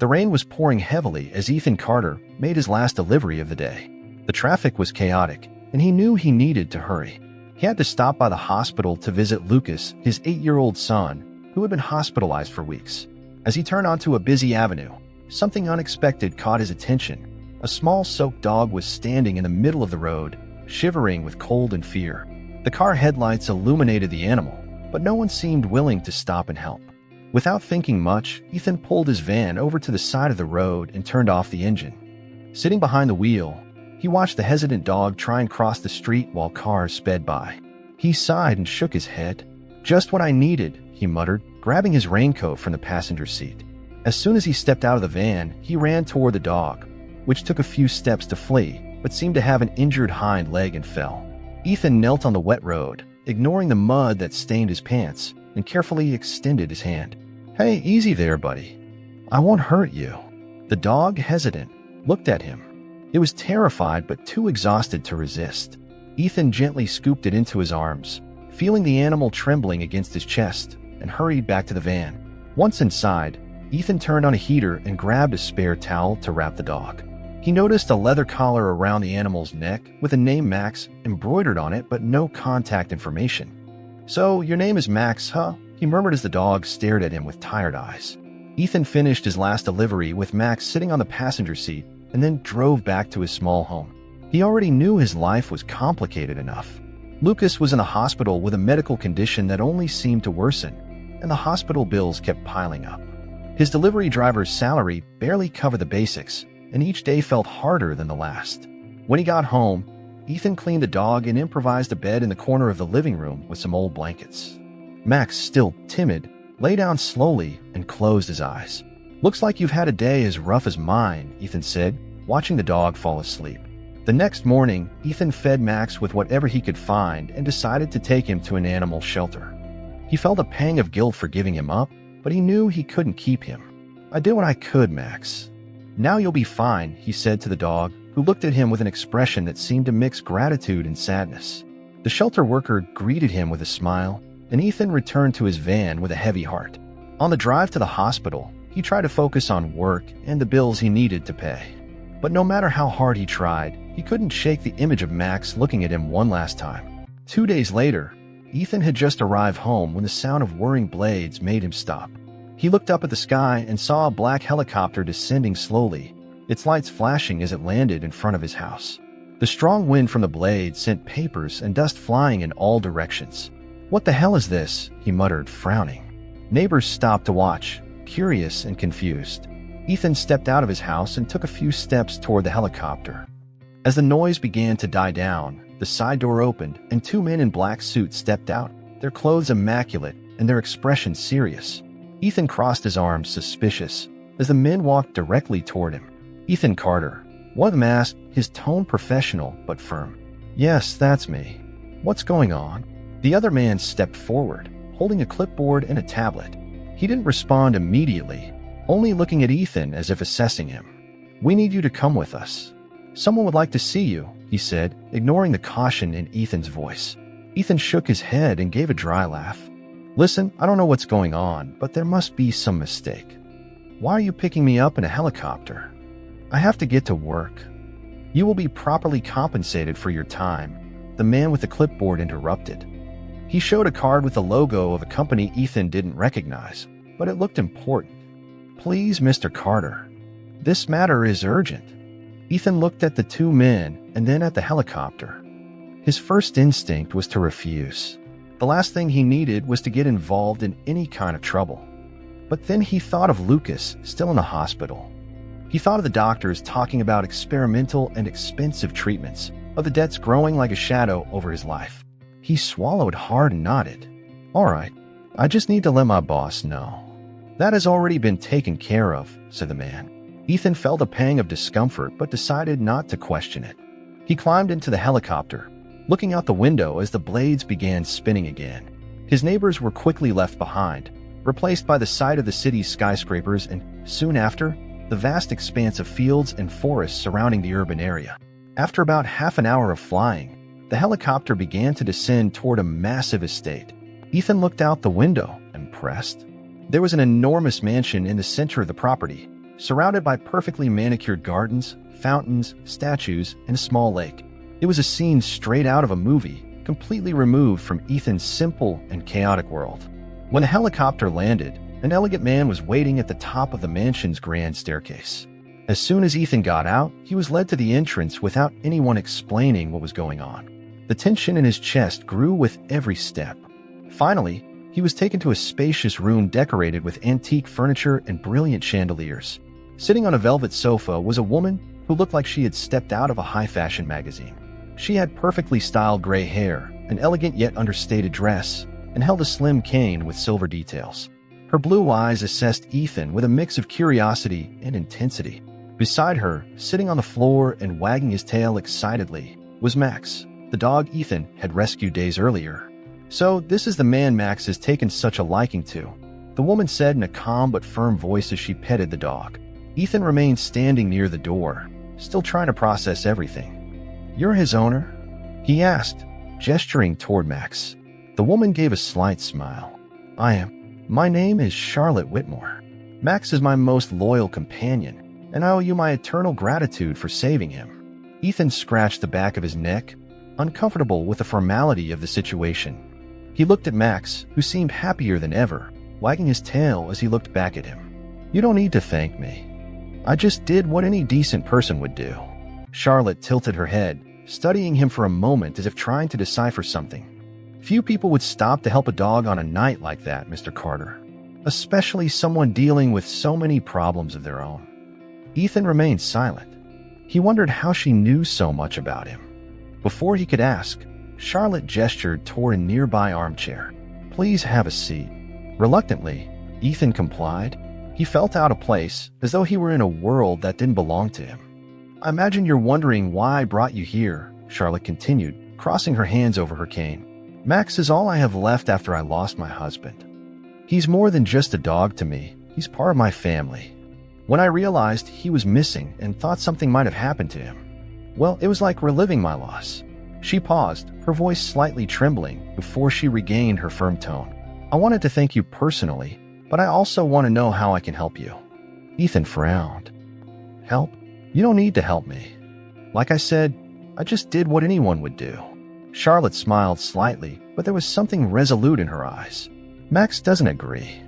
The rain was pouring heavily as Ethan Carter made his last delivery of the day. The traffic was chaotic, and he knew he needed to hurry. He had to stop by the hospital to visit Lucas, his 8-year-old son, who had been hospitalized for weeks. As he turned onto a busy avenue, something unexpected caught his attention. A small soaked dog was standing in the middle of the road, shivering with cold and fear. The car headlights illuminated the animal, but no one seemed willing to stop and help. Without thinking much, Ethan pulled his van over to the side of the road and turned off the engine. Sitting behind the wheel, he watched the hesitant dog try and cross the street while cars sped by. He sighed and shook his head. "Just what I needed," he muttered, grabbing his raincoat from the passenger seat. As soon as he stepped out of the van, he ran toward the dog, which took a few steps to flee, but seemed to have an injured hind leg and fell. Ethan knelt on the wet road, ignoring the mud that stained his pants, and carefully extended his hand. "Hey, easy there, buddy. I won't hurt you." The dog, hesitant, looked at him. It was terrified but too exhausted to resist. Ethan gently scooped it into his arms, feeling the animal trembling against his chest, and hurried back to the van. Once inside, Ethan turned on a heater and grabbed a spare towel to wrap the dog. He noticed a leather collar around the animal's neck with the name Max embroidered on it but no contact information. "So, your name is Max, huh?" he murmured as the dog stared at him with tired eyes. Ethan finished his last delivery with Max sitting on the passenger seat and then drove back to his small home. He already knew his life was complicated enough. Lucas was in the hospital with a medical condition that only seemed to worsen, and the hospital bills kept piling up. His delivery driver's salary barely covered the basics, and each day felt harder than the last. When he got home, Ethan cleaned the dog and improvised a bed in the corner of the living room with some old blankets. Max, still timid, lay down slowly and closed his eyes. "Looks like you've had a day as rough as mine," Ethan said, watching the dog fall asleep. The next morning, Ethan fed Max with whatever he could find and decided to take him to an animal shelter. He felt a pang of guilt for giving him up, but he knew he couldn't keep him. "I did what I could, Max. Now you'll be fine," he said to the dog, who looked at him with an expression that seemed to mix gratitude and sadness. The shelter worker greeted him with a smile, and Ethan returned to his van with a heavy heart. On the drive to the hospital, he tried to focus on work and the bills he needed to pay. But no matter how hard he tried, he couldn't shake the image of Max looking at him one last time. 2 days later, Ethan had just arrived home when the sound of whirring blades made him stop. He looked up at the sky and saw a black helicopter descending slowly, its lights flashing as it landed in front of his house. The strong wind from the blades sent papers and dust flying in all directions. "What the hell is this?" he muttered, frowning. Neighbors stopped to watch, curious and confused. Ethan stepped out of his house and took a few steps toward the helicopter. As the noise began to die down, the side door opened and 2 men in black suits stepped out, their clothes immaculate and their expression serious. Ethan crossed his arms, suspicious, as the men walked directly toward him. "Ethan Carter," one of them asked, his tone professional but firm. "Yes, that's me. What's going on?" The other man stepped forward, holding a clipboard and a tablet. He didn't respond immediately, only looking at Ethan as if assessing him. "We need you to come with us. Someone would like to see you," he said, ignoring the caution in Ethan's voice. Ethan shook his head and gave a dry laugh. "Listen, I don't know what's going on, but there must be some mistake. Why are you picking me up in a helicopter? I have to get to work." "You will be properly compensated for your time," the man with the clipboard interrupted. He showed a card with the logo of a company Ethan didn't recognize, but it looked important. "Please, Mr. Carter, this matter is urgent." Ethan looked at the 2 men and then at the helicopter. His first instinct was to refuse. The last thing he needed was to get involved in any kind of trouble. But then he thought of Lucas, still in the hospital. He thought of the doctors talking about experimental and expensive treatments, of the debts growing like a shadow over his life. He swallowed hard and nodded. "All right, I just need to let my boss know." "That has already been taken care of," said the man. Ethan felt a pang of discomfort but decided not to question it. He climbed into the helicopter, looking out the window as the blades began spinning again. His neighbors were quickly left behind, replaced by the sight of the city's skyscrapers and, soon after, the vast expanse of fields and forests surrounding the urban area. After about half an hour of flying, the helicopter began to descend toward a massive estate. Ethan looked out the window, impressed. There was an enormous mansion in the center of the property, surrounded by perfectly manicured gardens, fountains, statues, and a small lake. It was a scene straight out of a movie, completely removed from Ethan's simple and chaotic world. When the helicopter landed, an elegant man was waiting at the top of the mansion's grand staircase. As soon as Ethan got out, he was led to the entrance without anyone explaining what was going on. The tension in his chest grew with every step. Finally, he was taken to a spacious room decorated with antique furniture and brilliant chandeliers. Sitting on a velvet sofa was a woman who looked like she had stepped out of a high-fashion magazine. She had perfectly styled gray hair, an elegant yet understated dress, and held a slim cane with silver details. Her blue eyes assessed Ethan with a mix of curiosity and intensity. Beside her, sitting on the floor and wagging his tail excitedly, was Max, the dog Ethan had rescued days earlier. "So this is the man Max has taken such a liking to," the woman said in a calm but firm voice as she petted the dog. Ethan remained standing near the door, still trying to process everything. "You're his owner?" he asked, gesturing toward Max. The woman gave a slight smile. "I am. My name is Charlotte Whitmore. Max is my most loyal companion, and I owe you my eternal gratitude for saving him." Ethan scratched the back of his neck, uncomfortable with the formality of the situation. He looked at Max, who seemed happier than ever, wagging his tail as he looked back at him. "You don't need to thank me. I just did what any decent person would do." Charlotte tilted her head, studying him for a moment as if trying to decipher something. "Few people would stop to help a dog on a night like that, Mr. Carter, especially someone dealing with so many problems of their own." Ethan remained silent. He wondered how she knew so much about him. Before he could ask, Charlotte gestured toward a nearby armchair. "Please have a seat." Reluctantly, Ethan complied. He felt out of place, as though he were in a world that didn't belong to him. "I imagine you're wondering why I brought you here," Charlotte continued, crossing her hands over her cane. "Max is all I have left after I lost my husband. He's more than just a dog to me. He's part of my family. When I realized he was missing and thought something might have happened to him, well, it was like reliving my loss." She paused, her voice slightly trembling before she regained her firm tone. "I wanted to thank you personally, but I also want to know how I can help you." Ethan frowned. "Help? You don't need to help me. Like I said, I just did what anyone would do." Charlotte smiled slightly, but there was something resolute in her eyes. "Max doesn't agree,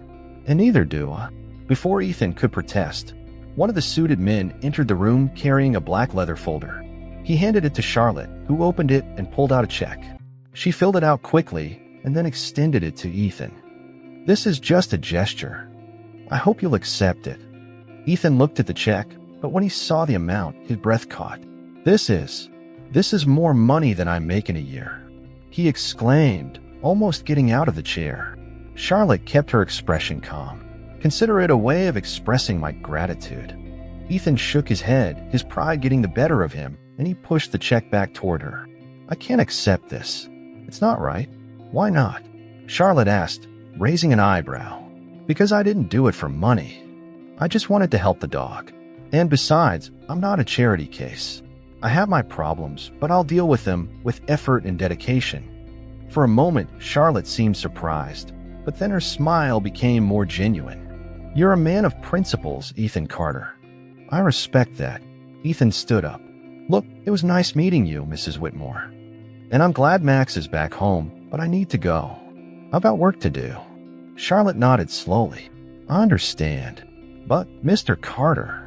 and neither do I." Before Ethan could protest, one of the suited men entered the room carrying a black leather folder. He handed it to Charlotte, who opened it and pulled out a check. She filled it out quickly and then extended it to Ethan. "This is just a gesture. I hope you'll accept it." Ethan looked at the check, but when he saw the amount, his breath caught. This is more money than I make in a year," he exclaimed, almost getting out of the chair. Charlotte kept her expression calm. "Consider it a way of expressing my gratitude." Ethan shook his head, his pride getting the better of him, and he pushed the check back toward her. "I can't accept this. It's not right." "Why not?" Charlotte asked, raising an eyebrow. "Because I didn't do it for money. I just wanted to help the dog. And besides, I'm not a charity case. I have my problems, but I'll deal with them with effort and dedication." For a moment, Charlotte seemed surprised, but then her smile became more genuine. "You're a man of principles, Ethan Carter. I respect that." Ethan stood up. "Look, it was nice meeting you, Mrs. Whitmore. And I'm glad Max is back home, but I need to go. I've got work to do." Charlotte nodded slowly. "I understand. But, Mr. Carter,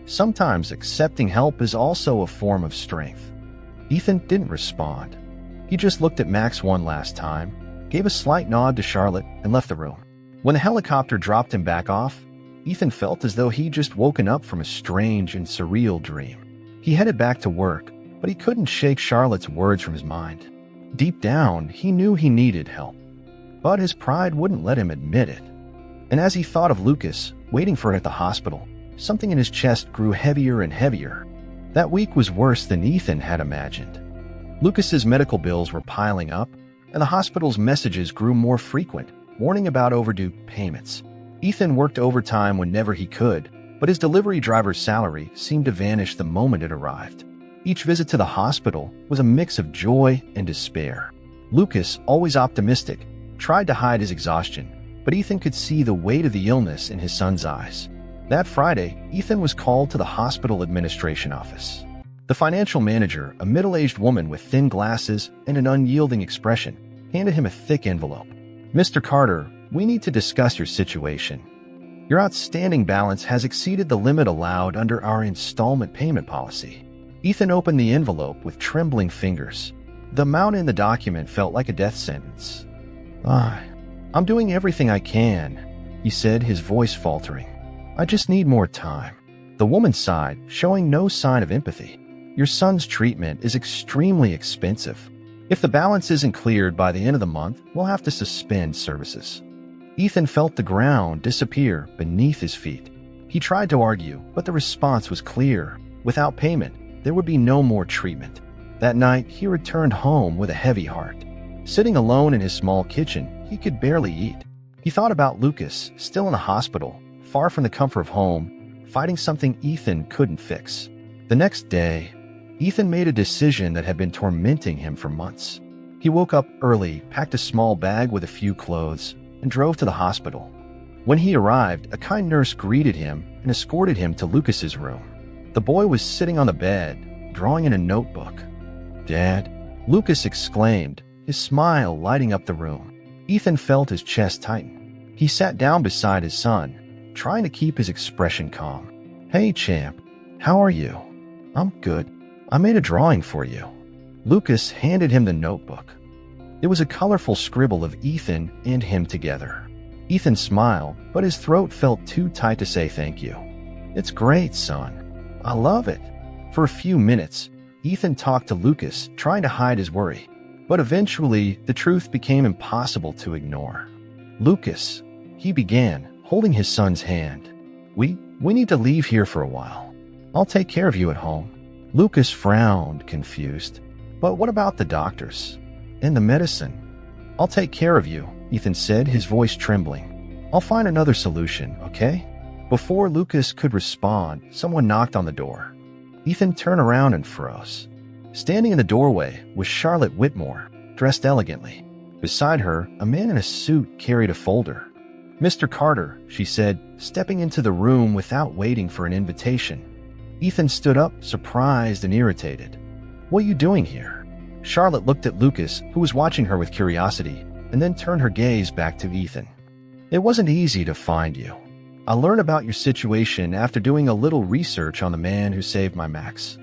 sometimes accepting help is also a form of strength." Ethan didn't respond. He just looked at Max one last time, gave a slight nod to Charlotte, and left the room. When the helicopter dropped him back off, Ethan felt as though he'd just woken up from a strange and surreal dream. He headed back to work, but he couldn't shake Charlotte's words from his mind. Deep down, he knew he needed help, but his pride wouldn't let him admit it. And as he thought of Lucas, waiting for him at the hospital, something in his chest grew heavier and heavier. That week was worse than Ethan had imagined. Lucas's medical bills were piling up, and the hospital's messages grew more frequent, warning about overdue payments. Ethan worked overtime whenever he could, but his delivery driver's salary seemed to vanish the moment it arrived. Each visit to the hospital was a mix of joy and despair. Lucas, always optimistic, tried to hide his exhaustion, but Ethan could see the weight of the illness in his son's eyes. That Friday, Ethan was called to the hospital administration office. The financial manager, a middle-aged woman with thin glasses and an unyielding expression, handed him a thick envelope. "Mr. Carter, we need to discuss your situation. Your outstanding balance has exceeded the limit allowed under our installment payment policy." Ethan opened the envelope with trembling fingers. The amount in the document felt like a death sentence. I'm doing everything I can," he said, his voice faltering. "I just need more time." The woman sighed, showing no sign of empathy. "Your son's treatment is extremely expensive. If the balance isn't cleared by the end of the month, we'll have to suspend services." Ethan felt the ground disappear beneath his feet. He tried to argue, but the response was clear. Without payment, there would be no more treatment. That night, he returned home with a heavy heart. Sitting alone in his small kitchen, he could barely eat. He thought about Lucas, still in the hospital, far from the comfort of home, fighting something Ethan couldn't fix. The next day, Ethan made a decision that had been tormenting him for months. He woke up early, packed a small bag with a few clothes, and drove to the hospital. When he arrived, a kind nurse greeted him and escorted him to Lucas's room. The boy was sitting on the bed, drawing in a notebook. "Dad," Lucas exclaimed, his smile lighting up the room. Ethan felt his chest tighten. He sat down beside his son, trying to keep his expression calm. "Hey, champ, how are you?" "I'm good. I made a drawing for you." Lucas handed him the notebook. It was a colorful scribble of Ethan and him together. Ethan smiled, but his throat felt too tight to say thank you. "It's great, son. I love it." For a few minutes, Ethan talked to Lucas, trying to hide his worry. But eventually, the truth became impossible to ignore. "Lucas," he began, holding his son's hand. We need to leave here for a while. I'll take care of you at home." Lucas frowned, confused. "But what about the doctors? And the medicine?" "I'll take care of you," Ethan said, his voice trembling. "I'll find another solution, okay?" Before Lucas could respond, someone knocked on the door. Ethan turned around and froze. Standing in the doorway was Charlotte Whitmore, dressed elegantly. Beside her, a man in a suit carried a folder. "Mr. Carter," she said, stepping into the room without waiting for an invitation. Ethan stood up, surprised and irritated. "What are you doing here?" Charlotte looked at Lucas, who was watching her with curiosity, and then turned her gaze back to Ethan. "It wasn't easy to find you. I learned about your situation after doing a little research on the man who saved my Max."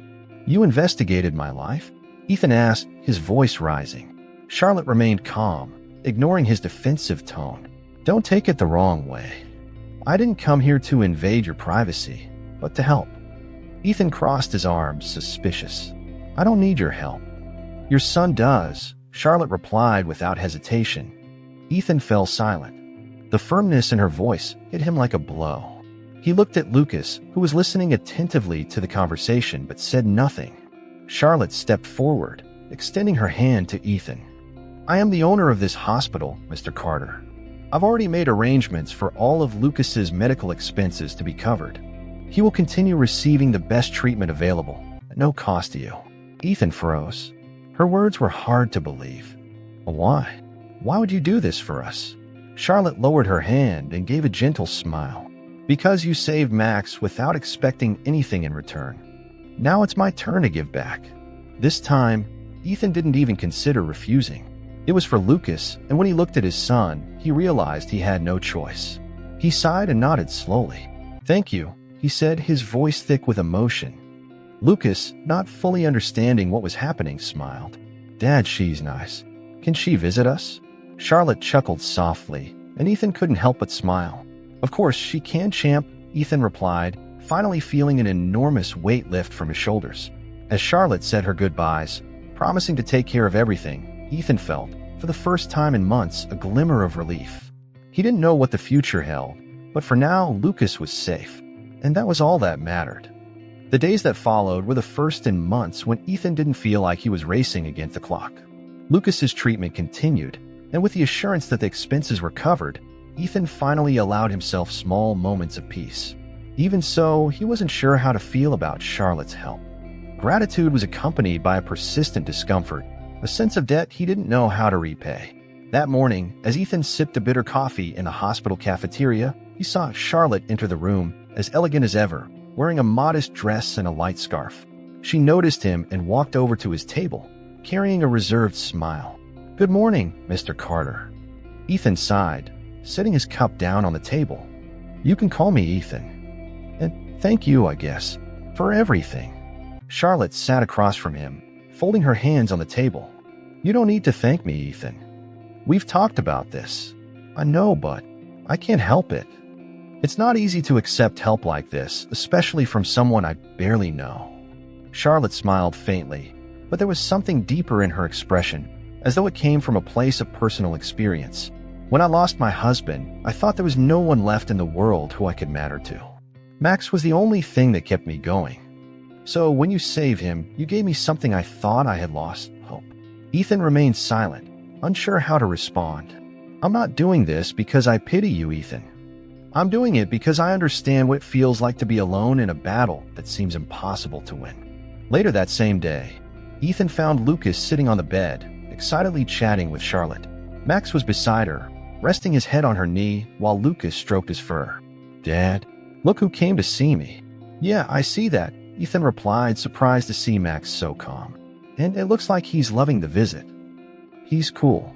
"You investigated my life?" Ethan asked, his voice rising. Charlotte remained calm, ignoring his defensive tone. "Don't take it the wrong way. I didn't come here to invade your privacy, but to help." Ethan crossed his arms, suspicious. "I don't need your help." "Your son does," Charlotte replied without hesitation. Ethan fell silent. The firmness in her voice hit him like a blow. He looked at Lucas, who was listening attentively to the conversation but said nothing. Charlotte stepped forward, extending her hand to Ethan. "I am the owner of this hospital, Mr. Carter. I've already made arrangements for all of Lucas's medical expenses to be covered. He will continue receiving the best treatment available, at no cost to you." Ethan froze. Her words were hard to believe. "Why? Why would you do this for us?" Charlotte lowered her hand and gave a gentle smile. "Because you saved Max without expecting anything in return. Now it's my turn to give back." This time, Ethan didn't even consider refusing. It was for Lucas, and when he looked at his son, he realized he had no choice. He sighed and nodded slowly. "Thank you," he said, his voice thick with emotion. Lucas, not fully understanding what was happening, smiled. "Dad, she's nice. Can she visit us?" Charlotte chuckled softly, and Ethan couldn't help but smile. "Of course she can, champ," Ethan replied, finally feeling an enormous weight lift from his shoulders. As Charlotte said her goodbyes, promising to take care of everything, Ethan felt, for the first time in months, a glimmer of relief. He didn't know what the future held, but for now, Lucas was safe, and that was all that mattered. The days that followed were the first in months when Ethan didn't feel like he was racing against the clock. Lucas's treatment continued, and with the assurance that the expenses were covered, Ethan finally allowed himself small moments of peace. Even so, he wasn't sure how to feel about Charlotte's help. Gratitude was accompanied by a persistent discomfort, a sense of debt he didn't know how to repay. That morning, as Ethan sipped a bitter coffee in the hospital cafeteria, he saw Charlotte enter the room, as elegant as ever, wearing a modest dress and a light scarf. She noticed him and walked over to his table, carrying a reserved smile. "Good morning, Mr. Carter." Ethan sighed, setting his cup down on the table. "You can call me Ethan. And thank you, I guess, for everything." Charlotte sat across from him, folding her hands on the table. "You don't need to thank me, Ethan. We've talked about this. I know, but I can't help it. It's not easy to accept help like this, especially from someone I barely know." Charlotte smiled faintly, but there was something deeper in her expression, as though it came from a place of personal experience. "When I lost my husband, I thought there was no one left in the world who I could matter to. Max was the only thing that kept me going. So when you saved him, you gave me something I thought I had lost, hope." Ethan remained silent, unsure how to respond. "I'm not doing this because I pity you, Ethan. I'm doing it because I understand what it feels like to be alone in a battle that seems impossible to win." Later that same day, Ethan found Lucas sitting on the bed, excitedly chatting with Charlotte. Max was beside her, resting his head on her knee while Lucas stroked his fur. "Dad, look who came to see me." "Yeah, I see that," Ethan replied, surprised to see Max so calm. "And it looks like he's loving the visit." "He's cool."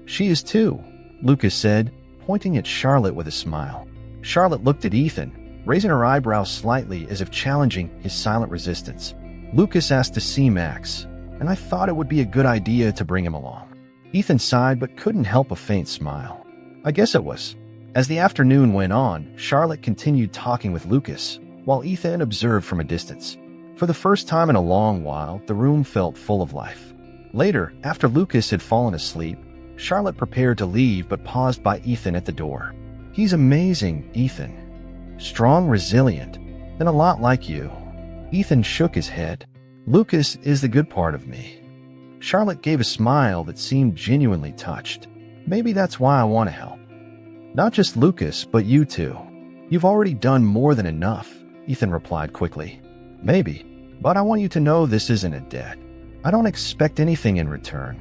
"She is too," Lucas said, pointing at Charlotte with a smile. Charlotte looked at Ethan, raising her eyebrows slightly as if challenging his silent resistance. "Lucas asked to see Max, and I thought it would be a good idea to bring him along." Ethan sighed but couldn't help a faint smile. "I guess it was." As the afternoon went on, Charlotte continued talking with Lucas, while Ethan observed from a distance. For the first time in a long while, the room felt full of life. Later, after Lucas had fallen asleep, Charlotte prepared to leave but paused by Ethan at the door. "He's amazing, Ethan. Strong, resilient, and a lot like you." Ethan shook his head. "Lucas is the good part of me." Charlotte gave a smile that seemed genuinely touched. "Maybe that's why I want to help. Not just Lucas, but you too." "You've already done more than enough," Ethan replied quickly. "Maybe, but I want you to know this isn't a debt. I don't expect anything in return."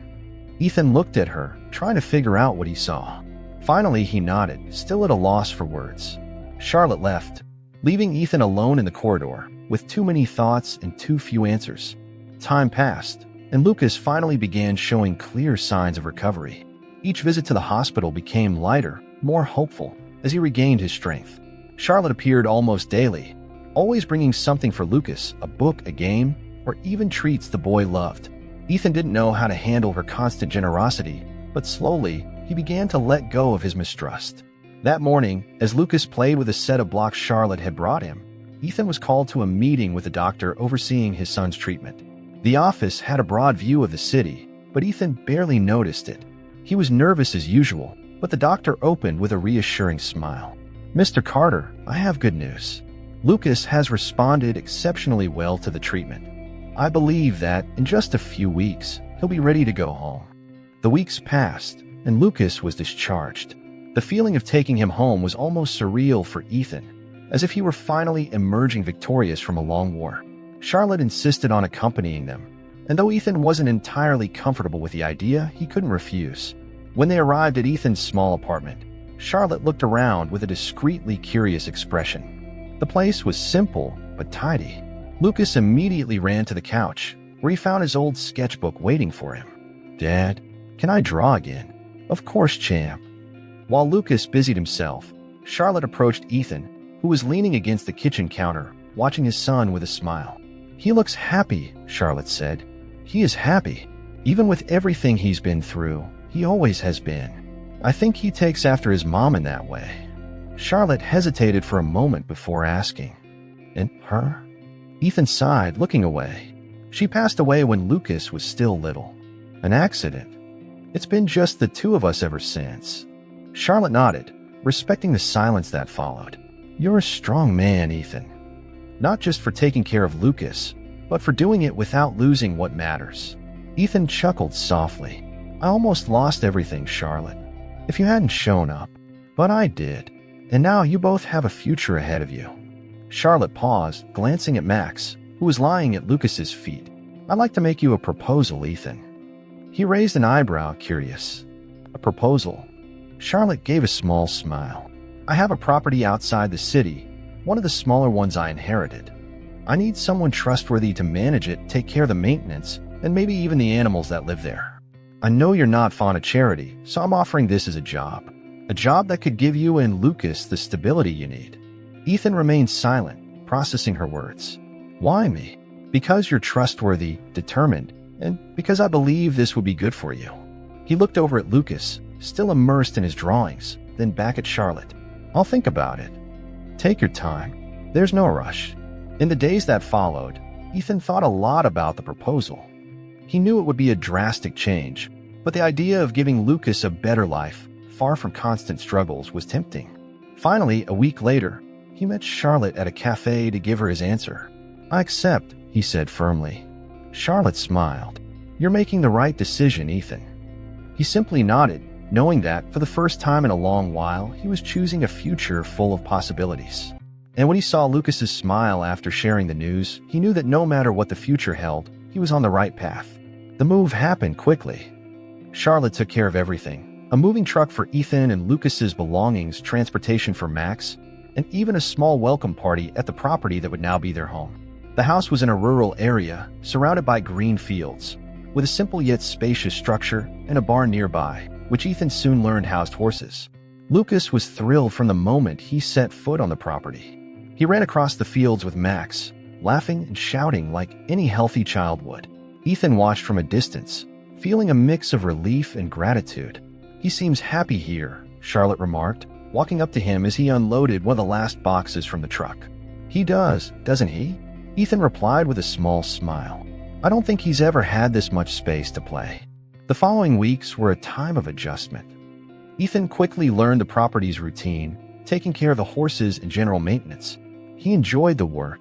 Ethan looked at her, trying to figure out what he saw. Finally, he nodded, still at a loss for words. Charlotte left, leaving Ethan alone in the corridor, with too many thoughts and too few answers. Time passed, and Lucas finally began showing clear signs of recovery. Each visit to the hospital became lighter, more hopeful, as he regained his strength. Charlotte appeared almost daily, always bringing something for Lucas, a book, a game, or even treats the boy loved. Ethan didn't know how to handle her constant generosity, but slowly, he began to let go of his mistrust. That morning, as Lucas played with a set of blocks Charlotte had brought him, Ethan was called to a meeting with the doctor overseeing his son's treatment. The office had a broad view of the city, but Ethan barely noticed it. He was nervous as usual, but the doctor opened with a reassuring smile. "Mr. Carter, I have good news. Lucas has responded exceptionally well to the treatment. I believe that, in just a few weeks, he'll be ready to go home." The weeks passed, and Lucas was discharged. The feeling of taking him home was almost surreal for Ethan, as if he were finally emerging victorious from a long war. Charlotte insisted on accompanying them, and though Ethan wasn't entirely comfortable with the idea, he couldn't refuse. When they arrived at Ethan's small apartment, Charlotte looked around with a discreetly curious expression. The place was simple but tidy. Lucas immediately ran to the couch, where he found his old sketchbook waiting for him. "Dad, can I draw again?" "Of course, champ." While Lucas busied himself, Charlotte approached Ethan, who was leaning against the kitchen counter, watching his son with a smile. "He looks happy," Charlotte said. "He is happy. Even with everything he's been through, he always has been. I think he takes after his mom in that way." Charlotte hesitated for a moment before asking, "And her?" Ethan sighed, looking away. "She passed away when Lucas was still little. An accident. It's been just the two of us ever since." Charlotte nodded, respecting the silence that followed. "You're a strong man, Ethan. Not just for taking care of Lucas, but for doing it without losing what matters." Ethan chuckled softly. "I almost lost everything, Charlotte, if you hadn't shown up. But I did. And now you both have a future ahead of you." Charlotte paused, glancing at Max, who was lying at Lucas's feet. "I'd like to make you a proposal, Ethan." He raised an eyebrow, curious. "A proposal?" Charlotte gave a small smile. "I have a property outside the city, one of the smaller ones I inherited. I need someone trustworthy to manage it, take care of the maintenance, and maybe even the animals that live there. I know you're not fond of charity, so I'm offering this as a job. A job that could give you and Lucas the stability you need." Ethan remained silent, processing her words. "Why me?" "Because you're trustworthy, determined, and because I believe this would be good for you." He looked over at Lucas, still immersed in his drawings, then back at Charlotte. "I'll think about it. Take your time. There's no rush." In the days that followed, Ethan thought a lot about the proposal. He knew it would be a drastic change, but the idea of giving Lucas a better life, far from constant struggles, was tempting. Finally, a week later, he met Charlotte at a cafe to give her his answer. "I accept," he said firmly. Charlotte smiled. "You're making the right decision, Ethan." He simply nodded, knowing that, for the first time in a long while, he was choosing a future full of possibilities. And when he saw Lucas's smile after sharing the news, he knew that no matter what the future held, he was on the right path. The move happened quickly. Charlotte took care of everything. A moving truck for Ethan and Lucas's belongings, transportation for Max, and even a small welcome party at the property that would now be their home. The house was in a rural area, surrounded by green fields, with a simple yet spacious structure and a barn nearby, which Ethan soon learned housed horses. Lucas was thrilled from the moment he set foot on the property. He ran across the fields with Max, laughing and shouting like any healthy child would. Ethan watched from a distance, feeling a mix of relief and gratitude. "He seems happy here," Charlotte remarked, walking up to him as he unloaded one of the last boxes from the truck. "He does, doesn't he?" Ethan replied with a small smile. "I don't think he's ever had this much space to play." The following weeks were a time of adjustment. Ethan quickly learned the property's routine, taking care of the horses and general maintenance. He enjoyed the work.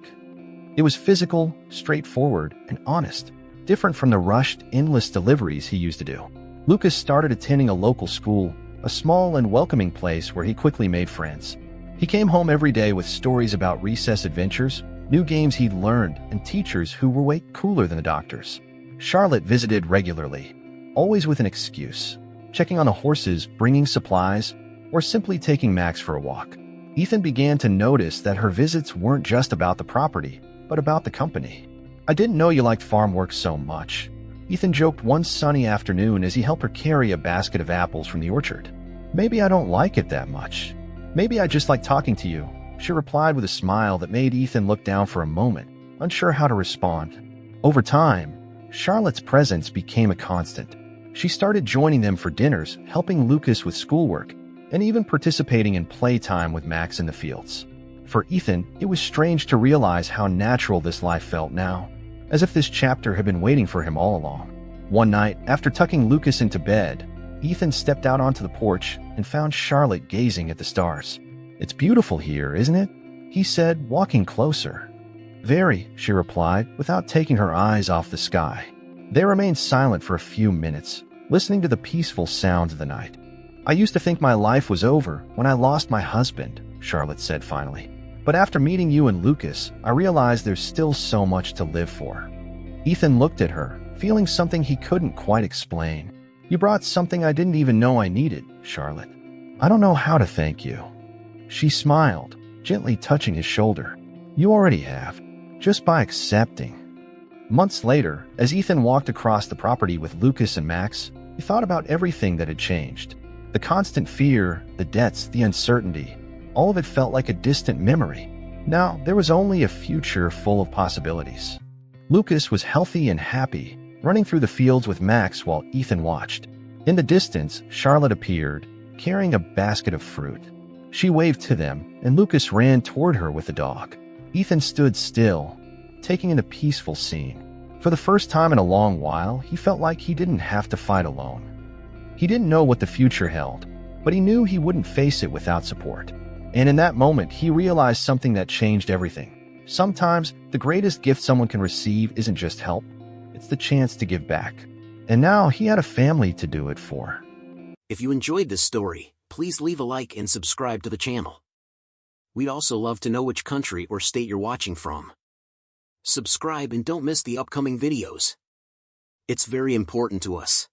It was physical, straightforward, and honest, different from the rushed, endless deliveries he used to do. Lucas started attending a local school, a small and welcoming place where he quickly made friends. He came home every day with stories about recess adventures, new games he'd learned, and teachers who were way cooler than the doctors. Charlotte visited regularly, always with an excuse, checking on the horses, bringing supplies, or simply taking Max for a walk. Ethan began to notice that her visits weren't just about the property, but about the company. "I didn't know you liked farm work so much," Ethan joked one sunny afternoon as he helped her carry a basket of apples from the orchard. "Maybe I don't like it that much. Maybe I just like talking to you," she replied with a smile that made Ethan look down for a moment, unsure how to respond. Over time, Charlotte's presence became a constant. She started joining them for dinners, helping Lucas with schoolwork, and even participating in playtime with Max in the fields. For Ethan, it was strange to realize how natural this life felt now, as if this chapter had been waiting for him all along. One night, after tucking Lucas into bed, Ethan stepped out onto the porch and found Charlotte gazing at the stars. "It's beautiful here, isn't it?" he said, walking closer. "Very," she replied, without taking her eyes off the sky. They remained silent for a few minutes, listening to the peaceful sounds of the night. "I used to think my life was over when I lost my husband," Charlotte said finally. "But after meeting you and Lucas, I realized there's still so much to live for." Ethan looked at her, feeling something he couldn't quite explain. "You brought something I didn't even know I needed, Charlotte. I don't know how to thank you." She smiled, gently touching his shoulder. "You already have, just by accepting." Months later, as Ethan walked across the property with Lucas and Max, he thought about everything that had changed. The constant fear, the debts, the uncertainty, all of it felt like a distant memory. Now, there was only a future full of possibilities. Lucas was healthy and happy, running through the fields with Max while Ethan watched. In the distance, Charlotte appeared, carrying a basket of fruit. She waved to them, and Lucas ran toward her with the dog. Ethan stood still, taking in the peaceful scene. For the first time in a long while, he felt like he didn't have to fight alone. He didn't know what the future held, but he knew he wouldn't face it without support. And in that moment, he realized something that changed everything. Sometimes, the greatest gift someone can receive isn't just help, it's the chance to give back. And now he had a family to do it for. If you enjoyed this story, please leave a like and subscribe to the channel. We'd also love to know which country or state you're watching from. Subscribe and don't miss the upcoming videos. It's very important to us.